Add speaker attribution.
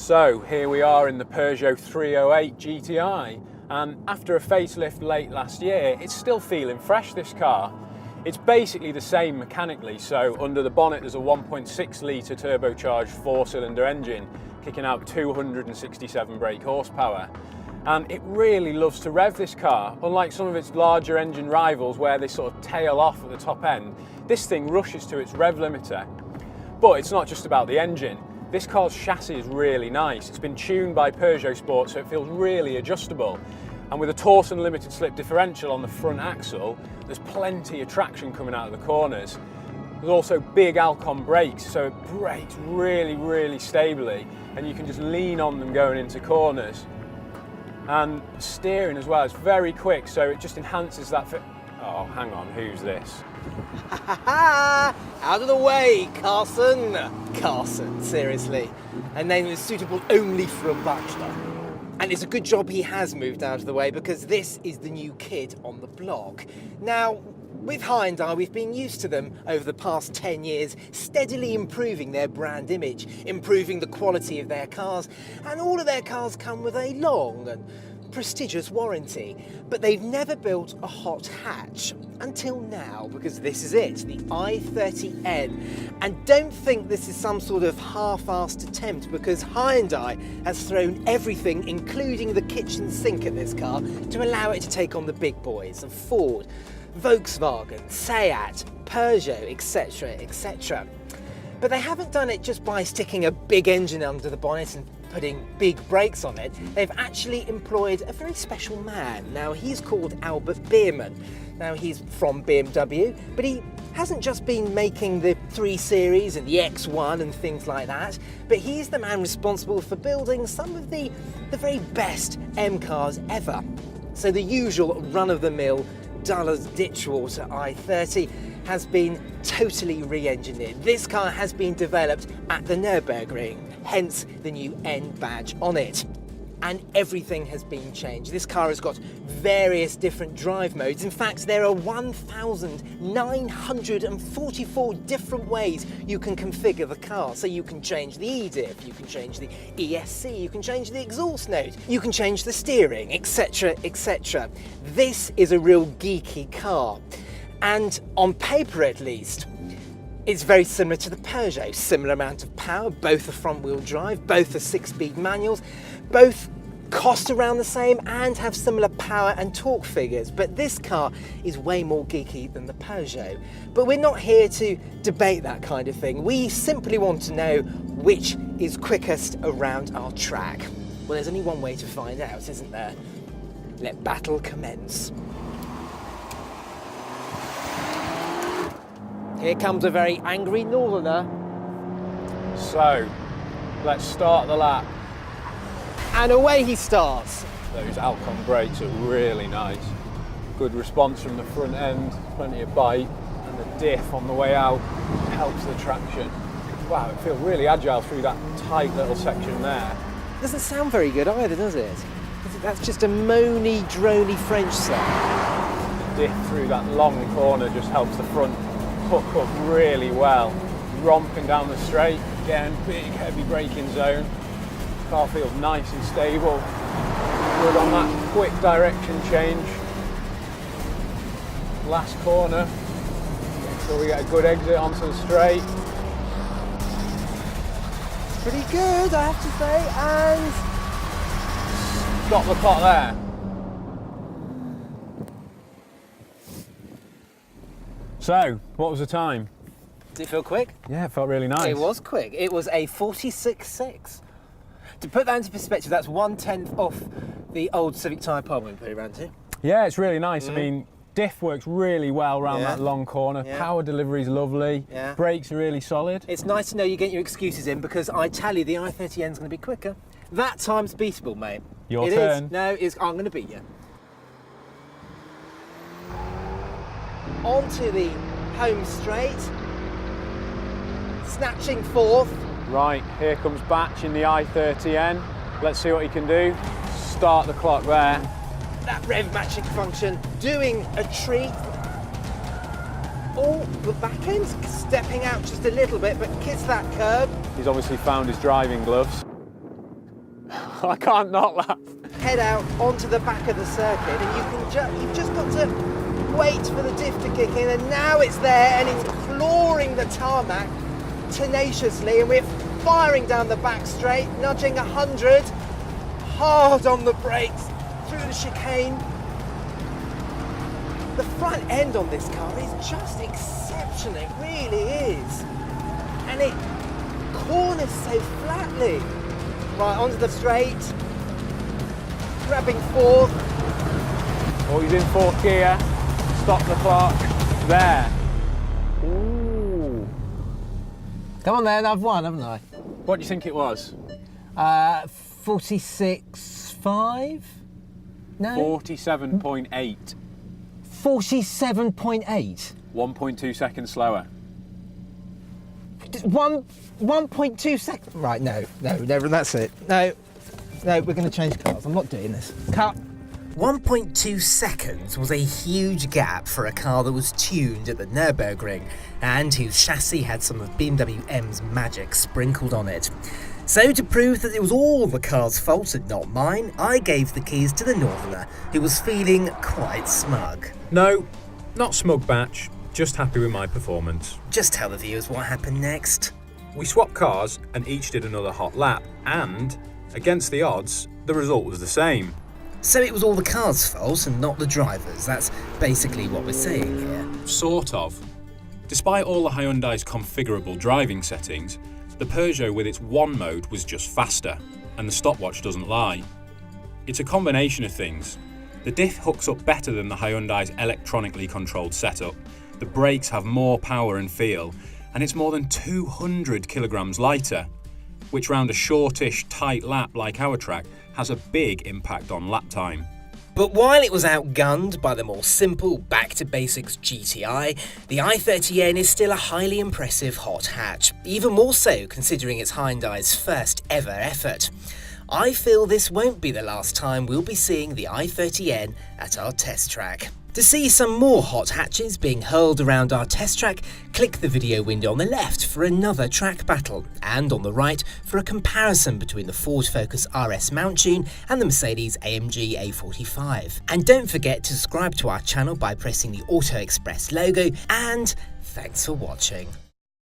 Speaker 1: So here we are in the Peugeot 308 GTI, and after a facelift late last year, it's still feeling fresh, this car. It's basically the same mechanically, so under the bonnet there's a 1.6 litre turbocharged 4-cylinder engine kicking out 267 brake horsepower. And it really loves to rev, this car. Unlike some of its larger engine rivals where they sort of tail off at the top end, this thing rushes to its rev limiter. But it's not just about the engine. This car's chassis is really nice. It's been tuned by Peugeot Sport, so it feels really adjustable. And with a Torsen limited slip differential on the front axle, there's plenty of traction coming out of the corners. There's also big Alcon brakes, so it brakes really stably, and you can just lean on them going into corners. And steering as well, it's very quick, so it just enhances that fit. Oh, hang on, who's this?
Speaker 2: Out of the way, Carson! Carson, seriously. A name that's suitable only for a bachelor. And it's a good job he has moved out of the way, because this is the new kid on the block. Now, with Hyundai, we've been used to them over the past 10 years, steadily improving their brand image, improving the quality of their cars, and all of their cars come with a long and prestigious warranty. But they've never built a hot hatch until now, because this is it, the i30N. And don't think this is some sort of half-assed attempt, because Hyundai has thrown everything, including the kitchen sink, at this car to allow it to take on the big boys of Ford, Volkswagen, Seat, Peugeot, etc, etc. But they haven't done it just by sticking a big engine under the bonnet and putting big brakes on it. They've actually employed a very special man. Now, he's called Albert Biermann. Now, he's from BMW, but he hasn't just been making the 3 Series and the X1 and things like that, but he's the man responsible for building some of the very best M cars ever. So the usual run-of-the-mill dull as ditchwater i30 has been totally re-engineered. This car has been developed at the Nürburgring, hence the new N badge on it. And everything has been changed. This car has got various different drive modes. In fact, there are 1,944 different ways you can configure the car. So you can change the EDIF, you can change the ESC, you can change the exhaust note, you can change the steering, etc, etc. This is a real geeky car. And on paper at least, it's very similar to the Peugeot. Similar amount of power, both are front-wheel drive, both are 6-speed manuals, both cost around the same and have similar power and torque figures. But this car is way more geeky than the Peugeot. But we're not here to debate that kind of thing. We simply want to know which is quickest around our track. Well, there's only one way to find out, isn't there? Let battle commence. Here comes a very angry northerner.
Speaker 1: So, let's start the lap.
Speaker 2: And away he starts.
Speaker 1: Those Alcon brakes are really nice. Good response from the front end, plenty of bite, and the diff on the way out helps the traction. Wow, it feels really agile through that tight little section there.
Speaker 2: Doesn't sound very good either, does it? That's just a moany, drony French sound.
Speaker 1: The diff through that long corner just helps the front hook up really well. Romping down the straight, again, big heavy braking zone. Car feels nice and stable. Good on that quick direction change. Last corner. Make sure we get a good exit onto the straight.
Speaker 2: Pretty good, I have to say, and
Speaker 1: Got the clock there. So, what was the time?
Speaker 2: did it feel quick?
Speaker 1: Yeah, it felt really nice.
Speaker 2: It was quick. It was a 46.6. To put that into perspective, that's 1/10 off the old Civic Type R we put it around to.
Speaker 1: Yeah, it's really nice. I mean, diff works really well around that long corner. Power delivery's lovely. Brakes are really solid.
Speaker 2: It's nice to know you get your excuses in, because I tell you the i30N's going to be quicker. That time's beatable, mate.
Speaker 1: Your turn.
Speaker 2: Is. No, I'm going to beat you. Onto the home straight. Snatching fourth.
Speaker 1: Right, here comes Batch in the i30N. Let's see what he can do. Start the clock there.
Speaker 2: That rev matching function doing a treat. Oh, the back end's stepping out just a little bit, but kiss that curb.
Speaker 1: He's obviously found his driving gloves. I can't not laugh.
Speaker 2: Head out onto the back of the circuit, and you've just got to wait for the diff to kick in, and now it's there, and it's clawing the tarmac tenaciously, and we're firing down the back straight, nudging 100, hard on the brakes, through the chicane. The front end on this car is just exceptional, it really is. And it corners so flatly. Right, onto the straight, grabbing fourth.
Speaker 1: Oh, he's in fourth gear. Stop the clock. There. Ooh.
Speaker 2: Come on then, I've won, haven't I?
Speaker 1: What do you think it was?
Speaker 2: 46.5? No?
Speaker 1: 47.8.
Speaker 2: 47.8?
Speaker 1: 1.2 seconds slower.
Speaker 2: 1.2 seconds. Right, no, that's it. No, we're going to change cars. I'm not doing this. Cut. 1.2 seconds was a huge gap for a car that was tuned at the Nürburgring and whose chassis had some of BMW M's magic sprinkled on it. So to prove that it was all the car's fault and not mine, I gave the keys to the Northerner, who was feeling quite smug.
Speaker 3: No, not smug, Batch. Just happy with my performance.
Speaker 2: Just tell the viewers what happened next.
Speaker 3: We swapped cars and each did another hot lap, and, against the odds, the result was the same.
Speaker 2: So it was all the car's fault and not the driver's. That's basically what we're saying here.
Speaker 3: Sort of. Despite all the Hyundai's configurable driving settings, the Peugeot with its one mode was just faster, and the stopwatch doesn't lie. It's a combination of things. The diff hooks up better than the Hyundai's electronically controlled setup, the brakes have more power and feel, and it's more than 200 kilograms lighter, which round a shortish, tight lap like our track has a big impact on lap time.
Speaker 2: But while it was outgunned by the more simple, back-to-basics GTI, the i30N is still a highly impressive hot hatch, even more so considering it's Hyundai's first ever effort. I feel this won't be the last time we'll be seeing the i30N at our test track. To see some more hot hatches being hurled around our test track, click the video window on the left for another track battle, and on the right for a comparison between the Ford Focus RS mount tune and the Mercedes AMG A45. And don't forget to subscribe to our channel by pressing the Auto Express logo, and thanks for watching.